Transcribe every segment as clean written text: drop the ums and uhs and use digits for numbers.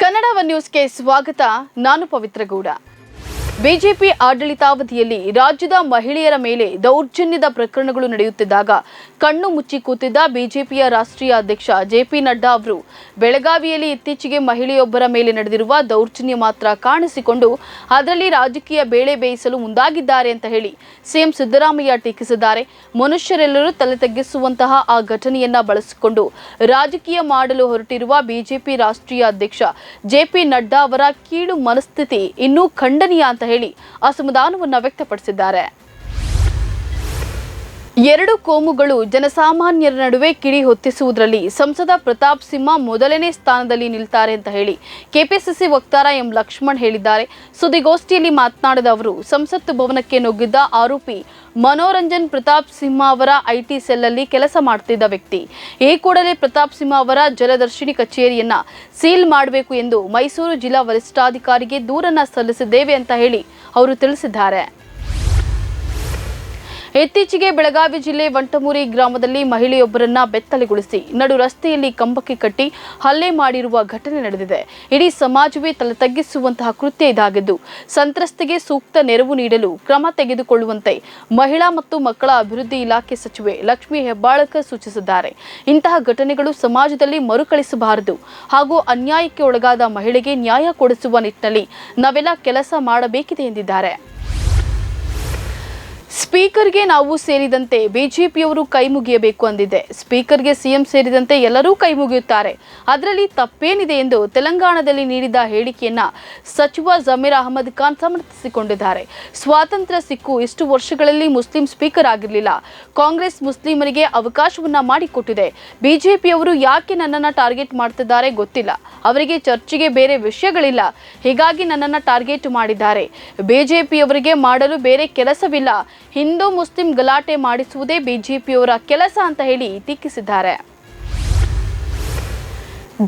Kannada one ನ್ಯೂಸ್ಗೆ ಸ್ವಾಗತ. ನಾನು ಪವಿತ್ರ ಗೌಡ. ಬಿಜೆಪಿ ಆಡಳಿತಾವಧಿಯಲ್ಲಿ ರಾಜ್ಯದ ಮಹಿಳೆಯರ ಮೇಲೆ ದೌರ್ಜನ್ಯದ ಪ್ರಕರಣಗಳು ನಡೆಯುತ್ತಿದ್ದಾಗ ಕಣ್ಣು ಮುಚ್ಚಿ ಕೂತಿದ್ದ ಬಿಜೆಪಿಯ ರಾಷ್ಟ್ರೀಯ ಅಧ್ಯಕ್ಷ ಜೆಪಿ ನಡ್ಡಾ ಅವರು ಬೆಳಗಾವಿಯಲ್ಲಿ ಇತ್ತೀಚೆಗೆ ಮಹಿಳೆಯೊಬ್ಬರ ಮೇಲೆ ನಡೆದಿರುವ ದೌರ್ಜನ್ಯ ಮಾತ್ರ ಕಾಣಿಸಿಕೊಂಡು ಅದರಲ್ಲಿ ರಾಜಕೀಯ ಬೇಳೆ ಬೇಯಿಸಲು ಮುಂದಾಗಿದ್ದಾರೆ ಅಂತ ಹೇಳಿ ಸಿಎಂ ಸಿದ್ದರಾಮಯ್ಯ ಟೀಕಿಸಿದ್ದಾರೆ. ಮನುಷ್ಯರೆಲ್ಲರೂ ತಲೆ ತಗ್ಗಿಸುವಂತಹ ಆ ಘಟನೆಯನ್ನ ಬಳಸಿಕೊಂಡು ರಾಜಕೀಯ ಮಾಡಲು ಹೊರಟಿರುವ ಬಿಜೆಪಿ ರಾಷ್ಟ್ರೀಯ ಅಧ್ಯಕ್ಷ ಜೆಪಿ ನಡ್ಡಾ ಅವರ ಕೀಳು ಮನಸ್ಥಿತಿ ಇನ್ನೂ ಖಂಡನೀಯ ಅಂತ ಹೇಳಿ ಅಸಮಾಧಾನವನ್ನು ವ್ಯಕ್ತಪಡಿಸಿದ್ದಾರೆ. ಎರಡು ಕೋಮುಗಳು ಜನಸಾಮಾನ್ಯರ ನಡುವೆ ಕಿಡಿ ಹೊತ್ತಿಸುವುದರಲ್ಲಿ ಸಂಸದ ಪ್ರತಾಪ್ ಸಿಂಹ ಮೊದಲನೇ ಸ್ಥಾನದಲ್ಲಿ ನಿಲ್ತಾರೆ ಅಂತ ಹೇಳಿ ಕೆಪಿಸಿಸಿ ವಕ್ತಾರ ಎಂ ಲಕ್ಷ್ಮಣ್ ಹೇಳಿದ್ದಾರೆ. ಸುದ್ದಿಗೋಷ್ಠಿಯಲ್ಲಿ ಮಾತನಾಡಿದ ಅವರು, ಸಂಸತ್ ಭವನಕ್ಕೆ ನುಗ್ಗಿದ್ದ ಆರೋಪಿ ಮನೋರಂಜನ್ ಪ್ರತಾಪ್ ಸಿಂಹ ಅವರ ಐಟಿ ಸೆಲ್ನಲ್ಲಿ ಕೆಲಸ ಮಾಡುತ್ತಿದ್ದ ವ್ಯಕ್ತಿ. ಈ ಕೂಡಲೇ ಪ್ರತಾಪ್ ಸಿಂಹ ಅವರ ಜಲದರ್ಶಿನಿ ಕಚೇರಿಯನ್ನ ಸೀಲ್ ಮಾಡಬೇಕು ಎಂದು ಮೈಸೂರು ಜಿಲ್ಲಾ ವರಿಷ್ಠಾಧಿಕಾರಿಗೆ ದೂರನ್ನ ಸಲ್ಲಿಸಿದ್ದೇವೆ ಅಂತ ಹೇಳಿ ಅವರು ತಿಳಿಸಿದ್ದಾರೆ. ಇತ್ತೀಚೆಗೆ ಬೆಳಗಾವಿ ಜಿಲ್ಲೆ ವಂಟಮೂರಿ ಗ್ರಾಮದಲ್ಲಿ ಮಹಿಳೆಯೊಬ್ಬರನ್ನ ಬೆತ್ತಲೆಗೊಳಿಸಿ ನಡು ರಸ್ತೆಯಲ್ಲಿ ಕಂಬಕ್ಕೆ ಕಟ್ಟಿ ಹಲ್ಲೆ ಮಾಡಿರುವ ಘಟನೆ ನಡೆದಿದೆ. ಇಡೀ ಸಮಾಜವೇ ತಲೆ ತಗ್ಗಿಸುವಂತಹ ಕೃತ್ಯ ಇದಾಗಿದ್ದು, ಸಂತ್ರಸ್ತೆಗೆ ಸೂಕ್ತ ನೆರವು ನೀಡಲು ಕ್ರಮ ತೆಗೆದುಕೊಳ್ಳುವಂತೆ ಮಹಿಳಾ ಮತ್ತು ಮಕ್ಕಳ ಅಭಿವೃದ್ಧಿ ಇಲಾಖೆ ಸಚಿವೆ ಲಕ್ಷ್ಮೀ ಹೆಬ್ಬಾಳಕರ್ ಸೂಚಿಸಿದ್ದಾರೆ. ಇಂತಹ ಘಟನೆಗಳು ಸಮಾಜದಲ್ಲಿ ಮರುಕಳಿಸಬಾರದು ಹಾಗೂ ಅನ್ಯಾಯಕ್ಕೆ ಒಳಗಾದ ಮಹಿಳೆಗೆ ನ್ಯಾಯ ಕೊಡಿಸುವ ನಿಟ್ಟಿನಲ್ಲಿ ನಾವೆಲ್ಲ ಕೆಲಸ ಮಾಡಬೇಕಿದೆ ಎಂದಿದ್ದಾರೆ. ಸ್ಪೀಕರ್ಗೆ ನಾವು ಸೇರಿದಂತೆ ಬಿಜೆಪಿಯವರು ಕೈ ಮುಗಿಯಬೇಕು ಅಂದಿದೆ. ಸ್ಪೀಕರ್ಗೆ ಸಿಎಂ ಸೇರಿದಂತೆ ಎಲ್ಲರೂ ಕೈ ಮುಗಿಯುತ್ತಾರೆ, ಅದರಲ್ಲಿ ತಪ್ಪೇನಿದೆ ಎಂದು ತೆಲಂಗಾಣದಲ್ಲಿ ನೀಡಿದ ಹೇಳಿಕೆಯನ್ನ ಸಚಿವ ಜಮೀರ್ ಅಹಮದ್ ಖಾನ್ ಸಮರ್ಥಿಸಿಕೊಂಡಿದ್ದಾರೆ. ಸ್ವಾತಂತ್ರ್ಯ ಸಿಕ್ಕು ಇಷ್ಟು ವರ್ಷಗಳಲ್ಲಿ ಮುಸ್ಲಿಂ ಸ್ಪೀಕರ್ ಆಗಿರಲಿಲ್ಲ. ಕಾಂಗ್ರೆಸ್ ಮುಸ್ಲಿಮರಿಗೆ ಅವಕಾಶವನ್ನ ಮಾಡಿಕೊಟ್ಟಿದೆ. ಬಿಜೆಪಿಯವರು ಯಾಕೆ ನನ್ನನ್ನು ಟಾರ್ಗೆಟ್ ಮಾಡ್ತಿದ್ದಾರೆ ಗೊತ್ತಿಲ್ಲ. ಅವರಿಗೆ ಚರ್ಚೆಗೆ ಬೇರೆ ವಿಷಯಗಳಿಲ್ಲ, ಹೀಗಾಗಿ ನನ್ನನ್ನು ಟಾರ್ಗೆಟ್ ಮಾಡಿದ್ದಾರೆ. ಬಿಜೆಪಿಯವರಿಗೆ ಮಾಡಲು ಬೇರೆ ಕೆಲಸವಿಲ್ಲ. ಹಿಂದೂ ಮುಸ್ಲಿಂ ಗಲಾಟೆ ಮಾಡಿಸುವುದೇ ಬಿಜೆಪಿಯವರ ಕೆಲಸ ಅಂತ ಹೇಳಿ ಟೀಕಿಸಿದ್ದಾರೆ.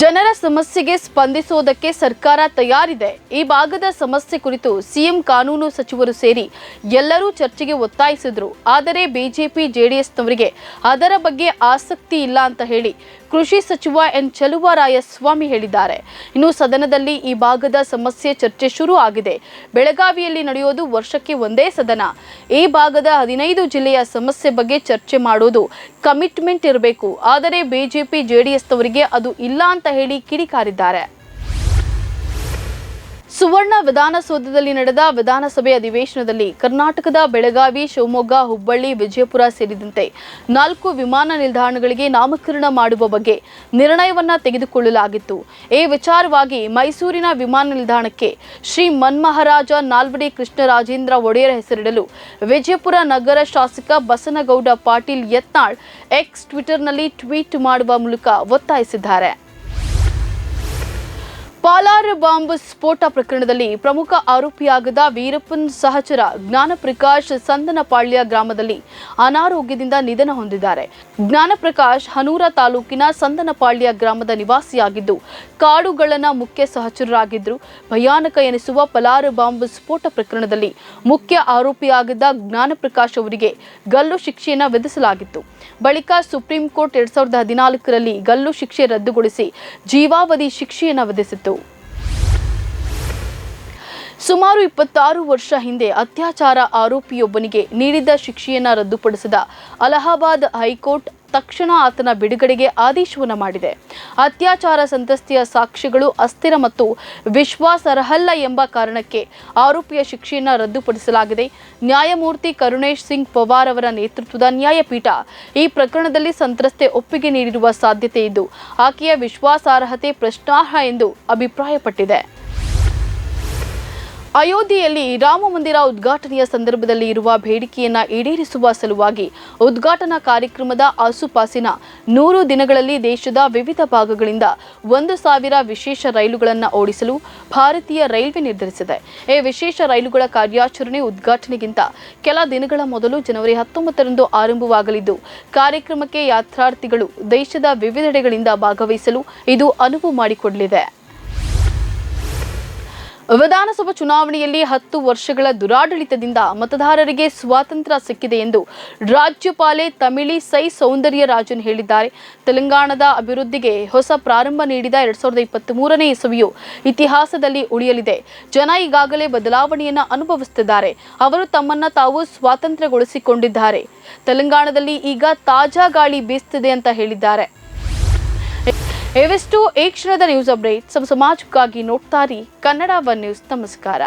ಜನರ ಸಮಸ್ಯೆಗೆ ಸ್ಪಂದಿಸುವುದಕ್ಕೆ ಸರ್ಕಾರ ತಯಾರಿದೆ. ಈ ಭಾಗದ ಸಮಸ್ಯೆ ಕುರಿತು ಸಿಎಂ ಕಾನೂನು ಸಚಿವರು ಸೇರಿ ಎಲ್ಲರೂ ಚರ್ಚೆಗೆ ಒತ್ತಾಯಿಸಿದ್ರು. ಆದರೆ ಬಿಜೆಪಿ ಜೆಡಿಎಸ್ನವರಿಗೆ ಅದರ ಬಗ್ಗೆ ಆಸಕ್ತಿ ಇಲ್ಲ ಅಂತ ಹೇಳಿ ಕೃಷಿ ಸಚಿವ ಎನ್ ಚಲುವರಾಯಸ್ವಾಮಿ ಹೇಳಿದ್ದಾರೆ. ಇನ್ನು ಸದನದಲ್ಲಿ ಈ ಭಾಗದ ಸಮಸ್ಯೆ ಚರ್ಚೆ ಶುರು ಆಗಿದೆ. ಬೆಳಗಾವಿಯಲ್ಲಿ ನಡೆಯೋದು ವರ್ಷಕ್ಕೆ ಒಂದೇ ಸದನ. ಈ ಭಾಗದ 15 ಜಿಲ್ಲೆಯ ಸಮಸ್ಯೆ ಬಗ್ಗೆ ಚರ್ಚೆ ಮಾಡೋದು ಕಮಿಟ್ಮೆಂಟ್ ಇರಬೇಕು. ಆದರೆ ಬಿಜೆಪಿ ಜೆಡಿಎಸ್ನವರಿಗೆ ಅದು ಇಲ್ಲ ಅಂತ ಹೇಳಿ ಕಿಡಿಕಾರಿದ್ದಾರೆ. ಸುವರ್ಣ ವಿಧಾನಸೌಧದಲ್ಲಿ ನಡೆದ ವಿಧಾನಸಭೆ ಅಧಿವೇಶನದಲ್ಲಿ ಕರ್ನಾಟಕದ ಬೆಳಗಾವಿ, ಶಿವಮೊಗ್ಗ, ಹುಬ್ಬಳ್ಳಿ, ವಿಜಯಪುರ ಸೇರಿದಂತೆ 4 ವಿಮಾನ ನಿಲ್ದಾಣಗಳಿಗೆ ನಾಮಕರಣ ಮಾಡುವ ಬಗ್ಗೆ ನಿರ್ಣಯವನ್ನ ತೆಗೆದುಕೊಳ್ಳಲಾಗಿತ್ತು. ಈ ವಿಚಾರವಾಗಿ ಮೈಸೂರಿನ ವಿಮಾನ ನಿಲ್ದಾಣಕ್ಕೆ ಶ್ರೀ ಮನ್ಮಹಾರಾಜ ನಾಲ್ವಡಿ ಕೃಷ್ಣರಾಜೇಂದ್ರ ಒಡೆಯರ್ ಹೆಸರಿಡಲು ವಿಜಯಪುರ ನಗರ ಶಾಸಕ ಬಸನಗೌಡ ಪಾಟೀಲ್ ಯತ್ನಾಳ್ ಎಕ್ಸ್ ಟ್ವಿಟರ್ನಲ್ಲಿ ಟ್ವೀಟ್ ಮಾಡುವ ಮೂಲಕ ಒತ್ತಾಯಿಸಿದ್ದಾರೆ. ಪಾಲಾರ್ ಬಾಂಬ್ ಸ್ಫೋಟ ಪ್ರಕರಣದಲ್ಲಿ ಪ್ರಮುಖ ಆರೋಪಿಯಾಗದ ವೀರಪ್ಪನ್ ಸಹಚರ ಜ್ಞಾನಪ್ರಕಾಶ್ ಸಂದನಪಾಳ್ಯ ಗ್ರಾಮದಲ್ಲಿ ಅನಾರೋಗ್ಯದಿಂದ ನಿಧನ ಹೊಂದಿದ್ದಾರೆ. ಜ್ಞಾನಪ್ರಕಾಶ್ ಹನೂರ ತಾಲೂಕಿನ ಸಂದನಪಾಳ್ಯ ಗ್ರಾಮದ ನಿವಾಸಿಯಾಗಿದ್ದು, ಕಾಡುಗಳನ್ನ ಮುಖ್ಯ ಸಹಚರರಾಗಿದ್ದರು. ಭಯಾನಕ ಎನಿಸುವ ಪಾಲಾರ್ ಬಾಂಬ್ ಸ್ಫೋಟ ಪ್ರಕರಣದಲ್ಲಿ ಮುಖ್ಯ ಆರೋಪಿಯಾಗಿದ್ದ ಜ್ಞಾನಪ್ರಕಾಶ್ ಅವರಿಗೆ ಗಲ್ಲು ಶಿಕ್ಷೆಯನ್ನು ವಿಧಿಸಲಾಗಿತ್ತು. ಬಳಿಕ ಸುಪ್ರೀಂ ಕೋರ್ಟ್ 2014ರಲ್ಲಿ ಗಲ್ಲು ಶಿಕ್ಷೆ ರದ್ದುಗೊಳಿಸಿ ಜೀವಾವಧಿ ಶಿಕ್ಷೆಯನ್ನು ವಿಧಿಸಿತ್ತು. ಸುಮಾರು 26 ವರ್ಷ ಹಿಂದೆ ಅತ್ಯಾಚಾರ ಆರೋಪಿಯೊಬ್ಬನಿಗೆ ನೀಡಿದ್ದ ಶಿಕ್ಷೆಯನ್ನು ರದ್ದುಪಡಿಸಿದ ಅಲಹಾಬಾದ್ ಹೈಕೋರ್ಟ್ ತಕ್ಷಣ ಆತನ ಬಿಡುಗಡೆಗೆ ಆದೇಶವನ್ನು ಮಾಡಿದೆ. ಅತ್ಯಾಚಾರ ಸಂತ್ರಸ್ತೆಯ ಸಾಕ್ಷ್ಯಗಳು ಅಸ್ಥಿರ ಮತ್ತು ವಿಶ್ವಾಸಾರ್ಹಲ್ಲ ಎಂಬ ಕಾರಣಕ್ಕೆ ಆರೋಪಿಯ ಶಿಕ್ಷೆಯನ್ನು ರದ್ದುಪಡಿಸಲಾಗಿದೆ. ನ್ಯಾಯಮೂರ್ತಿ ಕರುಣೇಶ್ ಸಿಂಗ್ ಪವಾರ್ ಅವರ ನೇತೃತ್ವದ ನ್ಯಾಯಪೀಠ ಈ ಪ್ರಕರಣದಲ್ಲಿ ಸಂತ್ರಸ್ತೆ ಒಪ್ಪಿಗೆ ನೀಡಿರುವ ಸಾಧ್ಯತೆ ಇದ್ದು, ಆಕೆಯ ವಿಶ್ವಾಸಾರ್ಹತೆ ಪ್ರಶ್ನಾರ್ಹ ಎಂದು ಅಭಿಪ್ರಾಯಪಟ್ಟಿದೆ. ಅಯೋಧ್ಯೆಯಲ್ಲಿ ರಾಮ ಮಂದಿರ ಉದ್ಘಾಟನೆಯ ಸಂದರ್ಭದಲ್ಲಿ ಇರುವ ಬೇಡಿಕೆಯನ್ನು ಈಡೇರಿಸುವ ಸಲುವಾಗಿ ಉದ್ಘಾಟನಾ ಕಾರ್ಯಕ್ರಮದ ಆಸುಪಾಸಿನ 100 ದಿನಗಳಲ್ಲಿ ದೇಶದ ವಿವಿಧ ಭಾಗಗಳಿಂದ 1,000 ವಿಶೇಷ ರೈಲುಗಳನ್ನು ಓಡಿಸಲು ಭಾರತೀಯ ರೈಲ್ವೆ ನಿರ್ಧರಿಸಿದೆ. ಈ ವಿಶೇಷ ರೈಲುಗಳ ಕಾರ್ಯಾಚರಣೆ ಉದ್ಘಾಟನೆಗಿಂತ ಕೆಲ ದಿನಗಳ ಮೊದಲು ಜನವರಿ 19ರಂದು ಆರಂಭವಾಗಲಿದ್ದು, ಕಾರ್ಯಕ್ರಮಕ್ಕೆ ಯಾತ್ರಾರ್ಥಿಗಳು ದೇಶದ ವಿವಿಧೆಡೆಗಳಿಂದ ಭಾಗವಹಿಸಲು ಇದು ಅನುವು ಮಾಡಿಕೊಡಲಿದೆ. ವಿಧಾನಸಭಾ ಚುನಾವಣೆಯಲ್ಲಿ 10 ವರ್ಷಗಳ ದುರಾಡಳಿತದಿಂದ ಮತದಾರರಿಗೆ ಸ್ವಾತಂತ್ರ್ಯ ಸಿಕ್ಕಿದೆ ಎಂದು ರಾಜ್ಯಪಾಲೆ ತಮಿಳಿಸೈ ಸೌಂದರ್ಯರಾಜನ್ ಹೇಳಿದ್ದಾರೆ. ತೆಲಂಗಾಣದ ಅಭಿವೃದ್ಧಿಗೆ ಹೊಸ ಪ್ರಾರಂಭ ನೀಡಿದ 2023ನೇ ಇಸವಿಯು ಇತಿಹಾಸದಲ್ಲಿ ಉಳಿಯಲಿದೆ. ಜನ ಈಗಾಗಲೇ ಬದಲಾವಣೆಯನ್ನು ಅನುಭವಿಸುತ್ತಿದ್ದಾರೆ. ಅವರು ತಮ್ಮನ್ನ ತಾವು ಸ್ವಾತಂತ್ರ್ಯಗೊಳಿಸಿಕೊಂಡಿದ್ದಾರೆ. ತೆಲಂಗಾಣದಲ್ಲಿ ಈಗ ತಾಜಾ ಗಾಳಿ ಬೀಸುತ್ತಿದೆ ಅಂತ ಹೇಳಿದ್ದಾರೆ. ಇವಿಷ್ಟು ಈ ಕ್ಷಣದ ನ್ಯೂಸ್ ಅಪ್ಡೇಟ್. ಸಮಾಜಕ್ಕಾಗಿ ನೋಡ್ತಾರಿ ಕನ್ನಡ ಒನ್ ನ್ಯೂಸ್. ನಮಸ್ಕಾರ.